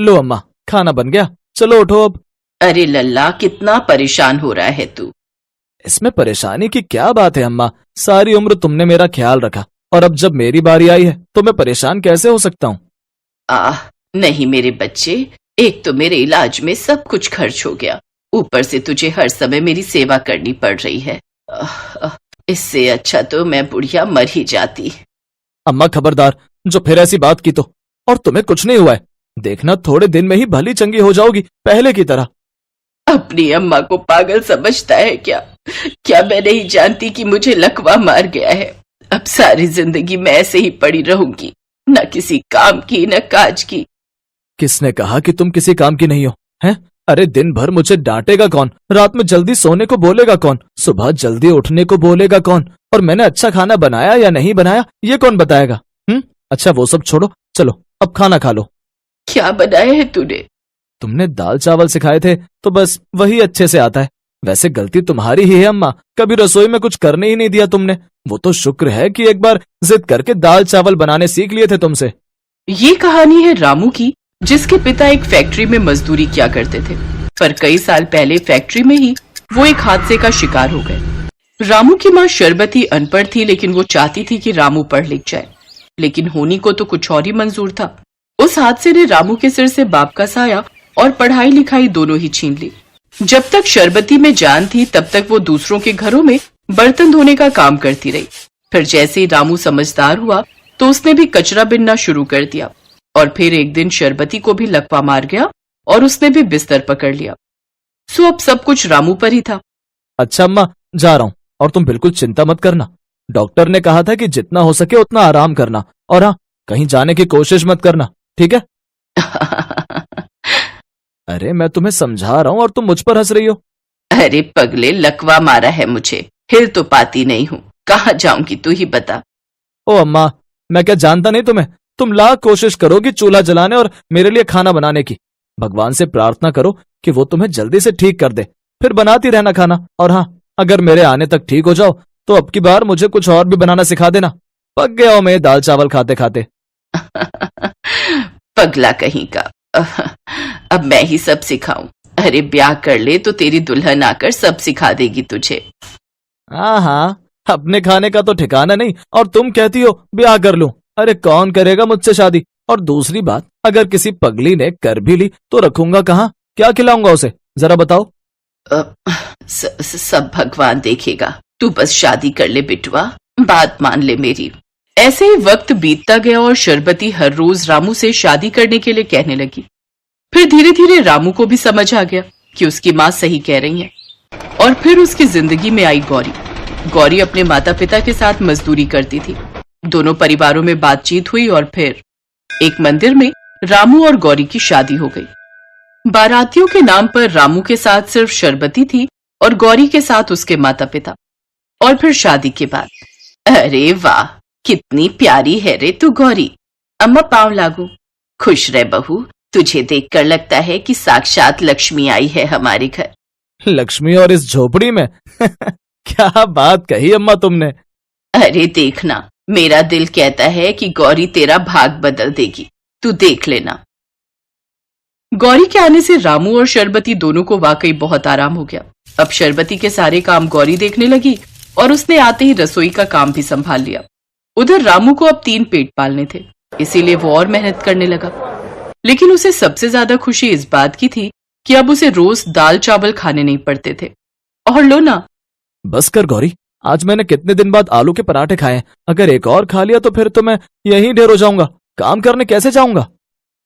लो अम्मा, खाना बन गया, चलो उठो अब। अरे लल्ला, कितना परेशान हो रहा है तू। इसमें परेशानी की क्या बात है अम्मा, सारी उम्र तुमने मेरा ख्याल रखा और अब जब मेरी बारी आई है तो मैं परेशान कैसे हो सकता हूँ। नहीं मेरे बच्चे, एक तो मेरे इलाज में सब कुछ खर्च हो गया, ऊपर से तुझे हर समय मेरी सेवा करनी पड़ रही है। इससे अच्छा तो मैं बुढ़िया मर ही जाती। अम्मा खबरदार, जो फिर ऐसी बात की तो। और तुम्हें कुछ नहीं हुआ है, देखना थोड़े दिन में ही भली चंगी हो जाओगी पहले की तरह। अपनी अम्मा को पागल समझता है क्या? क्या मैं नहीं जानती कि मुझे लकवा मार गया है? अब सारी जिंदगी मैं ऐसे ही पड़ी रहूंगी, न किसी काम की न काज की। किसने कहा कि तुम किसी काम की नहीं हो, हैं? अरे दिन भर मुझे डांटेगा कौन, रात में जल्दी सोने को बोलेगा कौन, सुबह जल्दी उठने को बोलेगा कौन, और मैंने अच्छा खाना बनाया या नहीं बनाया ये कौन बताएगा? अच्छा वो सब छोड़ो, चलो अब खाना खा लो। क्या बनाया है तूने? तुमने दाल चावल सिखाए थे तो बस वही अच्छे से आता है। वैसे गलती तुम्हारी ही है अम्मा, कभी रसोई में कुछ करने ही नहीं दिया तुमने। वो तो शुक्र है कि एक बार जिद करके दाल चावल बनाने सीख लिए थे तुमसे। ये कहानी है रामू की, जिसके पिता एक फैक्ट्री में मजदूरी किया करते थे, पर कई साल पहले फैक्ट्री में ही वो एक हादसे का शिकार हो गए। रामू की माँ शरबती अनपढ़ थी, लेकिन वो चाहती थी कि रामू पढ़ लिख जाए, लेकिन होनी को तो कुछ और ही मंजूर था। उस हादसे ने रामू के सिर से बाप का साया और पढ़ाई लिखाई दोनों ही छीन ली। जब तक शरबती में जान थी तब तक वो दूसरों के घरों में बर्तन धोने का काम करती रही। फिर जैसे ही रामू समझदार हुआ तो उसने भी कचरा बिनना शुरू कर दिया, और फिर एक दिन शरबती को भी लकवा मार गया और उसने भी बिस्तर पकड़ लिया। सो अब सब कुछ रामू पर ही था। अच्छा अम्मा, जा रहा हूँ और तुम बिल्कुल चिंता मत करना। डॉक्टर ने कहा था कि जितना हो सके उतना आराम करना, और हाँ, कहीं जाने की कोशिश मत करना, ठीक है? अरे मैं तुम्हें समझा रहा हूँ और तुम मुझ पर हंस रही हो। अरे पगले, लकवा मारा है मुझे, हिल तो पाती नहीं हूँ, कहाँ जाऊंगी तू ही बता। ओ अम्मा, मैं क्या जानता नहीं तुम्हें? तुम लाख कोशिश करोगी चूल्हा जलाने और मेरे लिए खाना बनाने की। भगवान से प्रार्थना करो कि वो तुम्हें जल्दी से ठीक कर दे, फिर बनाती रहना खाना। और हाँ, अगर मेरे आने तक ठीक हो जाओ तो अब की बार मुझे कुछ और भी बनाना सिखा देना। पक गया हूं मैं दाल चावल खाते खाते। पगला कहीं का, अब मैं ही सब सिखाऊं? अरे ब्याह कर ले तो तेरी दुल्हन आकर सब सिखा देगी तुझे। हाँ, अपने खाने का तो ठिकाना नहीं और तुम कहती हो ब्याह कर लूं। अरे कौन करेगा मुझसे शादी? और दूसरी बात, अगर किसी पगली ने कर भी ली तो रखूंगा कहाँ, क्या खिलाऊंगा उसे, जरा बताओ। सब भगवान देखेगा, तू बस शादी कर ले बिटवा, बात मान ले मेरी। ऐसे ही वक्त बीतता गया और शरबती हर रोज रामू से शादी करने के लिए कहने लगी। फिर धीरे धीरे रामू को भी समझ आ गया कि उसकी माँ सही कह रही है। और फिर उसकी जिंदगी में आई गौरी। गौरी अपने माता पिता के साथ मजदूरी करती थी। दोनों परिवारों में बातचीत हुई और फिर एक मंदिर में रामू और गौरी की शादी हो गई। बारातियों के नाम पर रामू के साथ सिर्फ शरबती थी और गौरी के साथ उसके माता पिता। और फिर शादी के बाद, अरे वाह, कितनी प्यारी है रे तू गौरी। अम्मा पाँव लागू। खुश रह बहू, तुझे देखकर लगता है कि साक्षात लक्ष्मी आई है हमारे घर। लक्ष्मी और इस झोपड़ी में? क्या बात कही अम्मा तुमने। अरे देखना, मेरा दिल कहता है कि गौरी तेरा भाग बदल देगी, तू देख लेना। गौरी के आने से रामू और शरबती दोनों को वाकई बहुत आराम हो गया। अब शरबती के सारे काम गौरी देखने लगी और उसने आते ही रसोई का काम भी संभाल लिया। उधर रामू को अब 3 पेट पालने थे, इसीलिए वो और मेहनत करने लगा। लेकिन उसे सबसे ज्यादा खुशी इस बात की थी कि अब उसे रोज दाल चावल खाने नहीं पड़ते थे। और लो ना। बस कर गौरी, आज मैंने कितने दिन बाद आलू के पराठे खाए हैं। अगर एक और खा लिया तो फिर तो मैं यहीं ढेर हो जाऊंगा, काम करने कैसे जाऊंगा?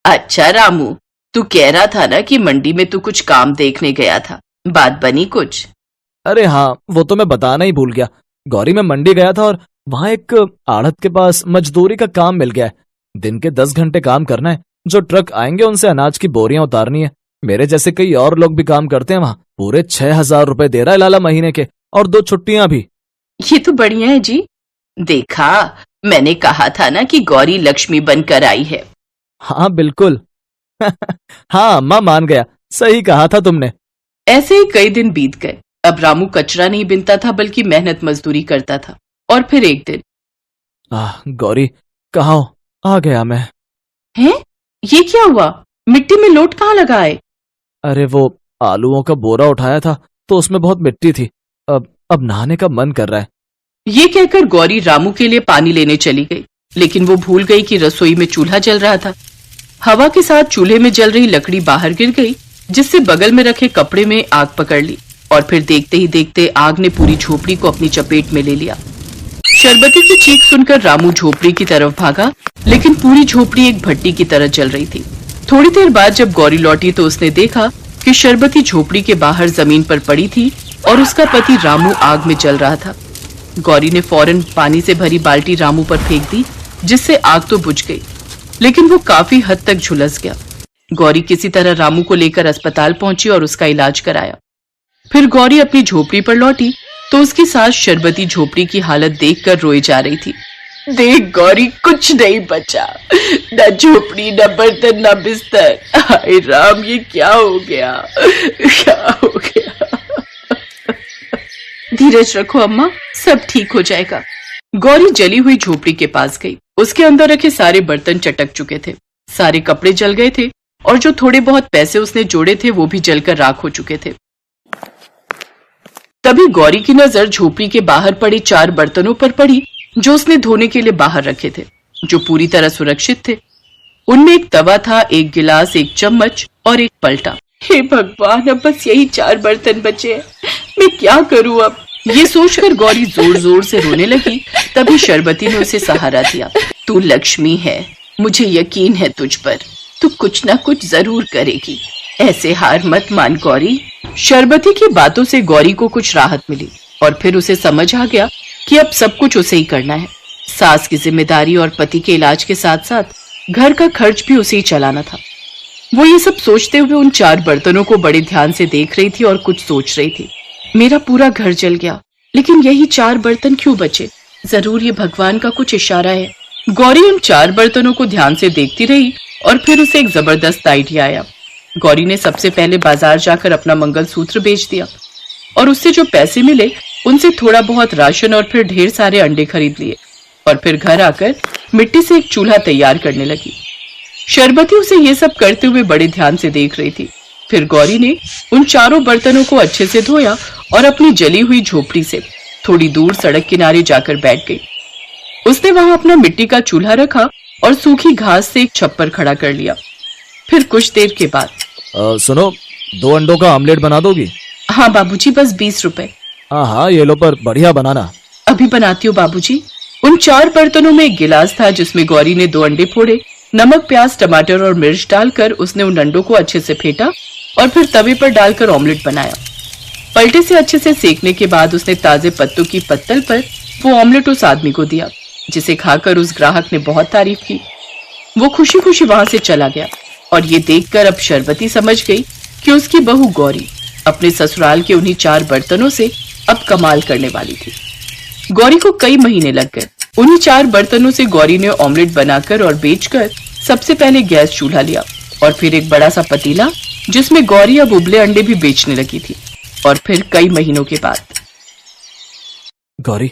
अच्छा रामू, तू कह रहा था ना कि मंडी में तू कुछ काम देखने गया था, बात बनी कुछ? अरे हाँ, वो तो मैं बताना ही भूल गया। गौरी, मैं मंडी गया था और वहां एक आढ़त के पास मजदूरी का काम मिल गया है। दिन के 10 घंटे काम करना है। जो ट्रक आएंगे उनसे अनाज की बोरियां उतारनी है। मेरे जैसे कई और लोग भी काम करते हैं वहां। पूरे 6,000 रुपए दे रहा है लाला महीने के, और 2 छुट्टियां भी। ये तो बढ़िया है जी। देखा, मैंने कहा था ना कि गौरी लक्ष्मी बनकर आई है। हाँ बिल्कुल। हाँ अम्मा, मान गया, सही कहा था तुमने। ऐसे ही कई दिन बीत गए। अब रामू कचरा नहीं बिनता था बल्कि मेहनत मजदूरी करता था। और फिर एक दिन, गौरी, कहाँ हो? आ गया मैं। हैं? ये क्या हुआ? मिट्टी में लोट कहाँ लगा है? अरे वो आलूओं का बोरा उठाया था तो उसमें बहुत मिट्टी थी। अब नहाने का मन कर रहा है। ये कहकर गौरी रामू के लिए पानी लेने चली गई, लेकिन वो भूल गई कि रसोई में चूल्हा जल रहा था। हवा के साथ चूल्हे में जल रही लकड़ी बाहर गिर गई, जिससे बगल में रखे कपड़े में आग पकड़ ली और फिर देखते ही देखते आग ने पूरी झोपड़ी को अपनी चपेट में ले लिया। शरबती की चीख सुनकर रामू झोपड़ी की तरफ भागा, लेकिन पूरी झोपड़ी एक भट्टी की तरह जल रही थी। थोड़ी देर बाद जब गौरी लौटी तो उसने देखा कि शरबती झोपड़ी के बाहर जमीन पर पड़ी थी और उसका पति रामू आग में जल रहा था। गौरी ने फौरन पानी से भरी बाल्टी रामू पर फेंक दी, जिससे आग तो बुझ गई, लेकिन वो काफी हद तक झुलस गया। गौरी किसी तरह रामू को लेकर अस्पताल पहुंची और उसका इलाज कराया। फिर गौरी अपनी झोपड़ी पर लौटी तो उसकी सास शरबती झोपड़ी की हालत देखकर रोए जा रही थी। देख गौरी, कुछ नहीं बचा, न झोपड़ी, न बर्तन, न बिस्तर। हाय राम, ये क्या हो गया, क्या हो गया। धीरज रखो अम्मा, सब ठीक हो जाएगा। गौरी जली हुई झोपड़ी के पास गई। उसके अंदर रखे सारे बर्तन चटक चुके थे, सारे कपड़े जल गए थे और जो थोड़े बहुत पैसे उसने जोड़े थे वो भी जलकर राख हो चुके थे। तभी गौरी की नजर झोपड़ी के बाहर पड़े 4 बर्तनों पर पड़ी जो उसने धोने के लिए बाहर रखे थे, जो पूरी तरह सुरक्षित थे। उनमें एक तवा था, एक गिलास, एक चम्मच और एक पलटा। हे भगवान, अब बस यही 4 बर्तन बचे हैं, मैं क्या करूं अब। ये सोचकर गौरी जोर जोर से रोने लगी। तभी शरबती ने उसे सहारा दिया। तू लक्ष्मी है, मुझे यकीन है तुझ पर, तू कुछ ना कुछ जरूर करेगी, ऐसे हार मत मान गौरी। शरबती की बातों से गौरी को कुछ राहत मिली और फिर उसे समझ आ गया कि अब सब कुछ उसे ही करना है। सास की जिम्मेदारी और पति के इलाज के साथ साथ घर का खर्च भी उसे ही चलाना था। वो ये सब सोचते हुए उन 4 बर्तनों को बड़े ध्यान से देख रही थी और कुछ सोच रही थी। मेरा पूरा घर जल गया, लेकिन यही 4 बर्तन क्यों बचे? जरूर ये भगवान का कुछ इशारा है। गौरी उन 4 बर्तनों को ध्यान से देखती रही और फिर उसे एक जबरदस्त आइडिया आया। गौरी ने सबसे पहले बाजार जाकर अपना मंगलसूत्र बेच दिया और उससे जो पैसे मिले उनसे थोड़ा बहुत राशन और फिर ढेर सारे अंडे खरीद लिए और फिर घर आकर मिट्टी से एक चूल्हा तैयार करने लगी। शरबती उसे ये सब करते हुए बड़े ध्यान से देख रही थी। फिर गौरी ने उन 4 बर्तनों को अच्छे से धोया और अपनी जली हुई झोपड़ी से थोड़ी दूर सड़क किनारे जाकर बैठ गई। उसने वहां अपना मिट्टी का चूल्हा रखा और सूखी घास से एक छप्पर खड़ा कर लिया। फिर कुछ देर के बाद सुनो, 2 अंडों का आमलेट बना दोगी? हाँ बाबूजी, बस 20 रुपए। हाँ, ये लो, पर बढ़िया बनाना। अभी बनाती हूँ बाबूजी। उन 4 बर्तनों में एक गिलास था जिसमें गौरी ने 2 अंडे फोड़े। नमक, प्याज, टमाटर और मिर्च डालकर उसने उन अंडों को अच्छे से फेंटा और फिर तवे पर डालकर ऑमलेट बनाया। पलटे से अच्छे से सेकने के बाद उसने ताजे पत्तों की पत्तल पर वो ऑमलेट उस आदमी को दिया, जिसे खाकर उस ग्राहक ने बहुत तारीफ की। वो खुशी खुशी वहां से चला गया और ये देखकर अब शरबती समझ गई कि उसकी बहू गौरी अपने ससुराल के उन्हीं 4 बर्तनों से अब कमाल करने वाली थी। गौरी को कई महीने लग गए। उन्हीं 4 बर्तनों से गौरी ने ऑमलेट बनाकर और बेचकर सबसे पहले गैस चूल्हा लिया और फिर एक बड़ा सा पतीला, जिसमें गौरी अब उबले अंडे भी बेचने लगी थी। और फिर कई महीनों के बाद गौरी,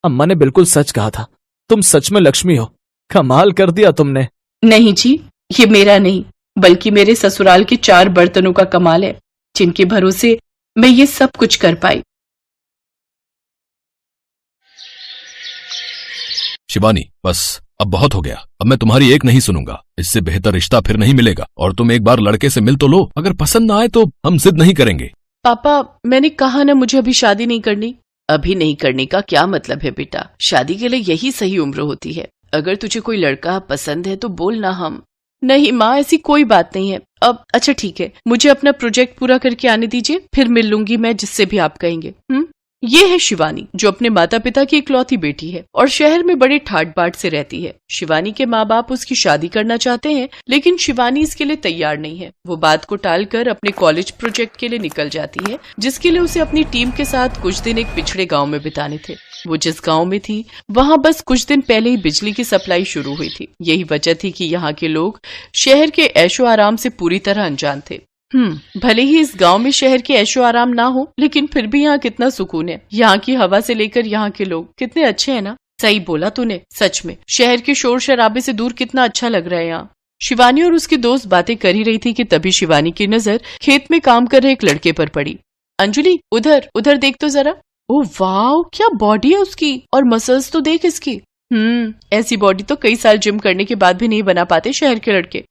अम्मा ने बिल्कुल सच कहा था, तुम सच में लक्ष्मी हो। कमाल कर दिया तुमने। नहीं जी, ये मेरा नहीं बल्कि मेरे ससुराल के 4 बर्तनों का कमाल है, जिनके भरोसे मैं ये सब कुछ कर पाई। शिवानी, बस अब बहुत हो गया। अब मैं तुम्हारी एक नहीं सुनूंगा। इससे बेहतर रिश्ता फिर नहीं मिलेगा। और तुम एक बार लड़के से मिल तो लो, अगर पसंद ना आए तो हम जिद नहीं करेंगे। पापा, मैंने कहा ना मुझे अभी शादी नहीं करनी। अभी नहीं करने का क्या मतलब है बेटा? शादी के लिए यही सही उम्र होती है। अगर तुझे कोई लड़का पसंद है तो बोलना। हम नहीं माँ, ऐसी कोई बात नहीं है। अब अच्छा ठीक है, मुझे अपना प्रोजेक्ट पूरा करके आने दीजिए, फिर मिल लूंगी मैं जिससे भी आप कहेंगे। ये है शिवानी, जो अपने माता पिता की इकलौती बेटी है और शहर में बड़े ठाट बाट से रहती है। शिवानी के माँ बाप उसकी शादी करना चाहते हैं, लेकिन शिवानी इसके लिए तैयार नहीं है। वो बात को टालकर अपने कॉलेज प्रोजेक्ट के लिए निकल जाती है, जिसके लिए उसे अपनी टीम के साथ कुछ दिन एक पिछड़े गाँव में बिताने थे। वो जिस गांव में थी वहां बस कुछ दिन पहले ही बिजली की सप्लाई शुरू हुई थी। यही वजह थी कि यहाँ के लोग शहर के ऐशो आराम से पूरी तरह अनजान थे। भले ही इस गांव में शहर के ऐशो आराम ना हो, लेकिन फिर भी यहाँ कितना सुकून है। यहाँ की हवा से लेकर यहाँ के लोग कितने अच्छे हैं ना। सही बोला तूने, सच में शहर के शोर शराबे से दूर कितना अच्छा लग रहा है यहाँ। शिवानी और उसकी दोस्त बातें कर ही रही थी कि तभी शिवानी की नजर खेत में काम कर रहे एक लड़के पर पड़ी। अंजलि, उधर उधर देख तो जरा। ओह वाह, क्या बॉडी है उसकी, और मसल्स तो देख इसकी। ऐसी बॉडी तो कई साल जिम करने के बाद भी नहीं बना पाते शहर के लड़के।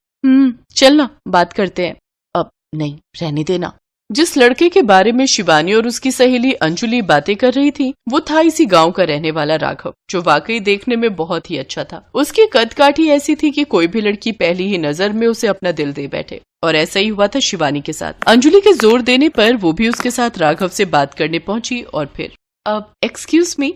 चल ना, बात करते हैं। अब नहीं, रहने देना। जिस लड़के के बारे में शिवानी और उसकी सहेली अंजलि बातें कर रही थी वो था इसी गांव का रहने वाला राघव, जो वाकई देखने में बहुत ही अच्छा था। उसकी कद काठी ऐसी थी कि कोई भी लड़की पहली ही नजर में उसे अपना दिल दे बैठे, और ऐसा ही हुआ था शिवानी के साथ। अंजलि के जोर देने पर वो भी उसके साथ राघव से बात करने पहुंची और फिर एक्सक्यूज मी,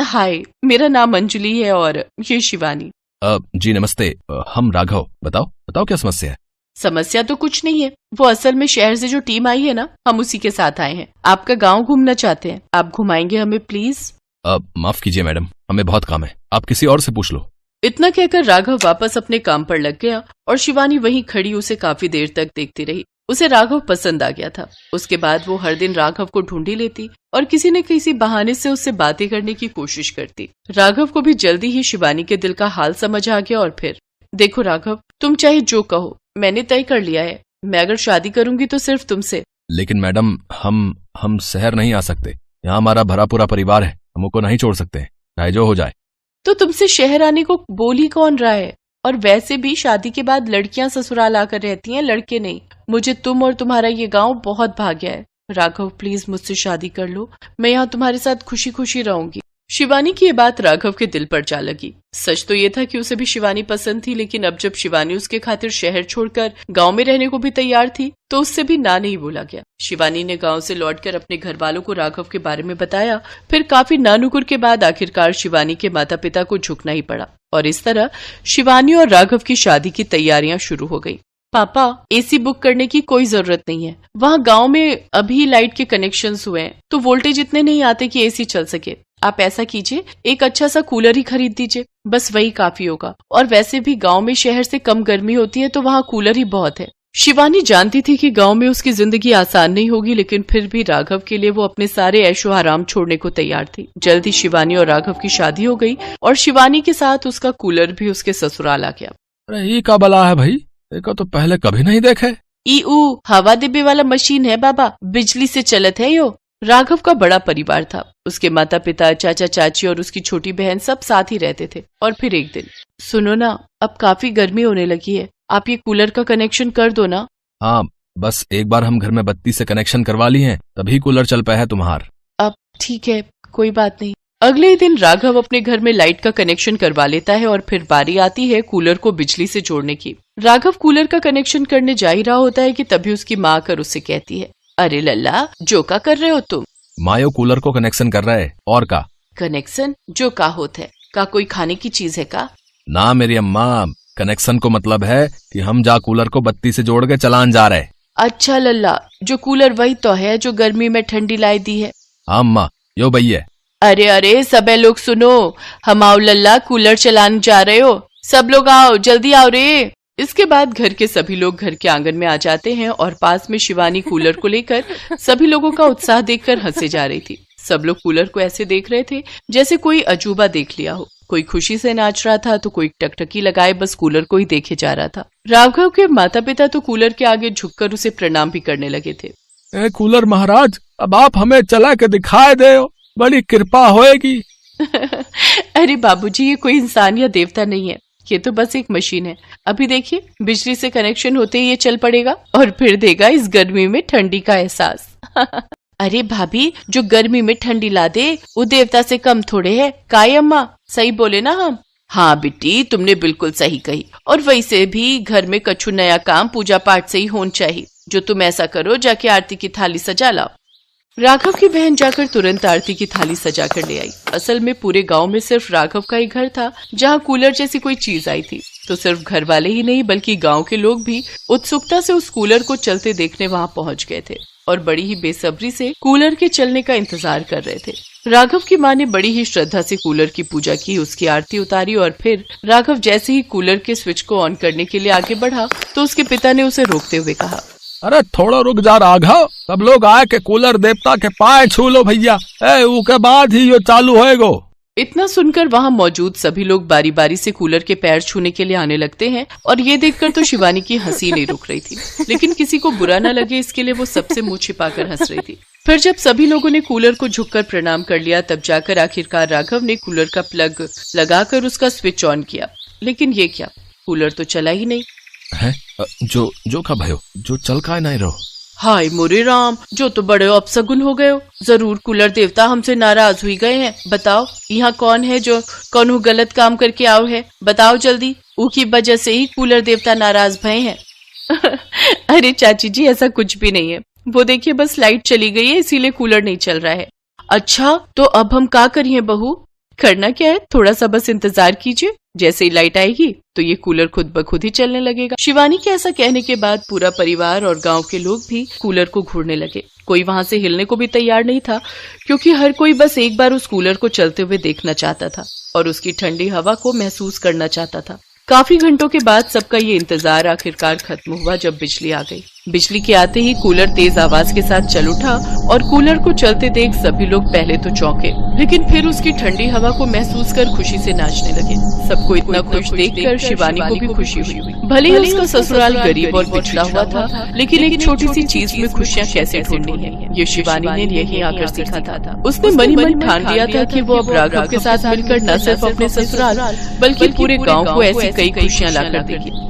हाय, मेरा नाम अंजलि है और ये शिवानी। जी नमस्ते, हम राघव। बताओ क्या समस्या है? समस्या तो कुछ नहीं है, वो असल में शहर से जो टीम आई है ना, हम उसी के साथ आए हैं। आपका गांव घूमना चाहते हैं, आप घुमाएंगे हमें प्लीज? माफ कीजिए मैडम, हमें बहुत काम है, आप किसी और से पूछ लो। इतना कहकर राघव वापस अपने काम पर लग गया और शिवानी वहीं खड़ी उसे काफी देर तक देखती रही। उसे राघव पसंद आ गया था। उसके बाद वो हर दिन राघव को ढूंढी लेती और किसी न किसी बहाने से उससे बातें करने की कोशिश करती। राघव को भी जल्दी ही शिवानी के दिल का हाल समझ आ गया और फिर, देखो राघव, तुम चाहे जो कहो, मैंने तय कर लिया है, मैं अगर शादी करूंगी तो सिर्फ तुमसे। लेकिन मैडम, हम शहर नहीं आ सकते, यहाँ हमारा भरा पूरा परिवार है, हम को नहीं छोड़ सकते, चाहे जो हो जाए। तो तुमसे शहर आने को बोल ही कौन रहा है? और वैसे भी शादी के बाद लड़कियां ससुराल आकर रहती हैं, लड़के नहीं। मुझे तुम और तुम्हारा ये गांव बहुत भाग्य है। राघव, प्लीज मुझसे शादी कर लो, मैं यहाँ तुम्हारे साथ खुशी खुशी रहूंगी। शिवानी की ये बात राघव के दिल पर जा लगी। सच तो ये था कि उसे भी शिवानी पसंद थी, लेकिन अब जब शिवानी उसके खातिर शहर छोड़कर गांव में रहने को भी तैयार थी तो उससे भी ना नहीं बोला गया। शिवानी ने गांव से लौटकर अपने घर वालों को राघव के बारे में बताया। फिर काफी नानुकुर के बाद आखिरकार शिवानी के माता पिता को झुकना ही पड़ा और इस तरह शिवानी और राघव की शादी की तैयारियां शुरू हो गई। पापा, एसी बुक करने की कोई जरूरत नहीं है, वहाँ गांव में अभी लाइट के कनेक्शंस हुए हैं तो वोल्टेज इतने नहीं आते कि एसी चल सके। आप ऐसा कीजिए, एक अच्छा सा कूलर ही खरीद दीजिए, बस वही काफी होगा। और वैसे भी गांव में शहर से कम गर्मी होती है तो वहाँ कूलर ही बहुत है। शिवानी जानती थी कि गांव में उसकी जिंदगी आसान नहीं होगी, लेकिन फिर भी राघव के लिए वो अपने सारे ऐशो आराम छोड़ने को तैयार थी। जल्द ही शिवानी और राघव की शादी हो गई और शिवानी के साथ उसका कूलर भी उसके ससुराल आ गया। अरे ये का बला है भाई, देखो तो पहले कभी नहीं देखे। हवा डिब्बे वाला मशीन है बाबा, बिजली से चलत है यो। राघव का बड़ा परिवार था। उसके माता पिता, चाचा चाची और उसकी छोटी बहन सब साथ ही रहते थे। और फिर एक दिन, सुनो ना, अब काफी गर्मी होने लगी है, आप ये कूलर का कनेक्शन कर दो ना। हाँ, बस एक बार हम घर में बत्ती से कनेक्शन करवा ली हैं, तभी कूलर चल पाया है तुम्हार। अब ठीक है, कोई बात नहीं। अगले ही दिन राघव अपने घर में लाइट का कनेक्शन करवा लेता है और फिर बारी आती है कूलर को बिजली से जोड़ने की। राघव कूलर का कनेक्शन करने जा ही रहा होता है कि तभी उसकी माँ आकर उससे कहती है, अरे लल्ला, जो का कर रहे हो तुम? मायो कूलर को कनेक्शन कर रहा है, और का कनेक्शन जो का होता है? का कोई खाने की चीज है का? ना मेरी अम्मा, कनेक्शन को मतलब है कि हम जा कूलर को बत्ती से जोड़ के चलान जा रहे। अच्छा लल्ला, जो कूलर वही तो है जो गर्मी में ठंडी लाई दी है। हाँ अम्मा, यो भैया। अरे अरे सबे लोग सुनो, हम आओ लल्ला, कूलर चलाने जा रहे हो, सब लोग आओ, जल्दी आओ रे। इसके बाद घर के सभी लोग घर के आंगन में आ जाते हैं और पास में शिवानी कूलर को लेकर सभी लोगों का उत्साह देखकर हंसे जा रही थी। सब लोग कूलर को ऐसे देख रहे थे जैसे कोई अजूबा देख लिया हो। कोई खुशी से नाच रहा था तो कोई टकटकी लगाए बस कूलर को ही देखे जा रहा था। राघव के माता पिता तो कूलर के आगे झुककर उसे प्रणाम भी करने लगे थे। कूलर महाराज, अब आप हमें चला के दिखाए दे, बड़ी कृपा होएगी। अरे बाबूजी, ये कोई इंसान या देवता नहीं है, ये तो बस एक मशीन है। अभी देखिए, बिजली से कनेक्शन होते ही ये चल पड़ेगा और फिर देगा इस गर्मी में ठंडी का एहसास। अरे भाभी, जो गर्मी में ठंडी ला दे वो देवता से कम थोड़े है। काय अम्मा, सही बोले ना हम? हाँ बेटी, तुमने बिल्कुल सही कही। और वैसे भी घर में कछु नया काम पूजा पाठ से ही होना चाहिए। जो तुम ऐसा करो, जाके आरती की थाली सजा लाओ। राघव की बहन जाकर तुरंत आरती की थाली सजा कर ले आई। असल में पूरे गांव में सिर्फ राघव का ही घर था जहां कूलर जैसी कोई चीज आई थी। तो सिर्फ घर वाले ही नहीं बल्कि गांव के लोग भी उत्सुकता से उस कूलर को चलते देखने वहां पहुंच गए थे और बड़ी ही बेसब्री से कूलर के चलने का इंतजार कर रहे थे। राघव की माँ ने बड़ी ही श्रद्धा से कूलर की पूजा की, उसकी आरती उतारी और फिर राघव जैसे ही कूलर के स्विच को ऑन करने के लिए आगे बढ़ा तो उसके पिता ने उसे रोकते हुए कहा, अरे थोड़ा रुक जा राघव, सब लोग आए के कूलर देवता के पाए छू लो भैया, उसके बाद ही ये चालू होएगो। इतना सुनकर वहां मौजूद सभी लोग बारी बारी से कूलर के पैर छूने के लिए आने लगते हैं और ये देखकर तो शिवानी की हंसी नहीं रुक रही थी, लेकिन किसी को बुरा न लगे इसके लिए वो सबसे मुंह छिपाकर हंस रही थी। फिर जब सभी लोगों ने कूलर को झुककर प्रणाम कर लिया तब जाकर आखिरकार राघव ने कूलर का प्लग लगाकर उसका स्विच ऑन किया, लेकिन ये क्या, कूलर तो चला ही नहीं है। जो का भयो, जो चल का नहीं रहो। हाय मोरे राम, जो तो बड़े अपसगुन हो गए हो। जरूर कूलर देवता हमसे नाराज हुई गए हैं। बताओ यहाँ कौन है जो कौन गलत काम करके आओ है, बताओ जल्दी। उसकी वजह से ही कूलर देवता नाराज भये हैं। अरे चाची जी ऐसा कुछ भी नहीं है, वो देखिए बस लाइट चली गई है इसीलिए कूलर नहीं चल रहा है। अच्छा तो अब हम क्या करिए बहू? करना क्या है, थोड़ा सा बस इंतजार कीजिए, जैसे ही लाइट आएगी तो ये कूलर खुद ब खुद ही चलने लगेगा। शिवानी के ऐसा कहने के बाद पूरा परिवार और गांव के लोग भी कूलर को घूरने लगे। कोई वहां से हिलने को भी तैयार नहीं था, क्योंकि हर कोई बस एक बार उस कूलर को चलते हुए देखना चाहता था और उसकी ठंडी हवा को महसूस करना चाहता था। काफी घंटों के बाद सबका ये इंतजार आखिरकार खत्म हुआ जब बिजली आ गई। बिजली के आते ही कूलर तेज आवाज के साथ चल उठा और कूलर को चलते देख सभी लोग पहले तो चौंके, लेकिन फिर उसकी ठंडी हवा को महसूस कर खुशी से नाचने लगे। सबको इतना खुश देखकर शिवानी को भी खुशी हुई। भले ही उसका ससुराल गरीब और पिछड़ा हुआ था, लेकिन एक छोटी सी चीज में खुशियाँ कैसे ढूंढनी है ये शिवानी ने यहीं आकर सीखा था। उसने मन ही मन ठान लिया था कि वो अब राघव के साथ मिलकर न सिर्फ अपने ससुराल बल्कि पूरे गाँव को ऐसी कई खुशियाँ लाकर देगी।